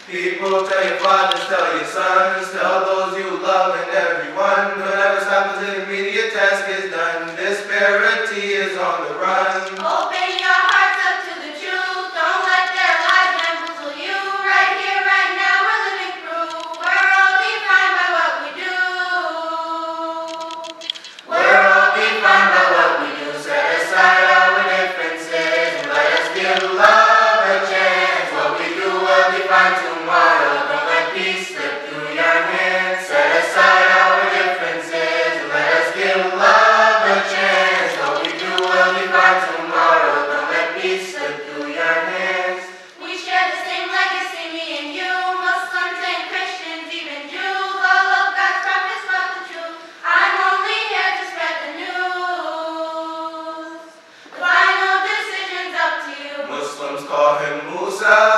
People, tell your fathers, tell your sons, tell those you love and everyone. Whatever happens, the immediate task is done. Disparity is on the run. Open your hearts up to the truth. Don't let their lies bamboozle you. Right here, right now, we're living through. We're all defined by what we do. We're all defined by what we do. Set aside our differences and let us give love a chance. What we do will define tomorrow. Don't let peace slip through your hands. Set aside our differences and let us give love a chance. What we do will define tomorrow. Don't let peace slip through your hands. We share the same legacy, me and you. Muslims and Christians, even Jews. All of God's prophets brought the truth. I'm only here to spread the news. The final decision's up to you. Muslims call him Musa.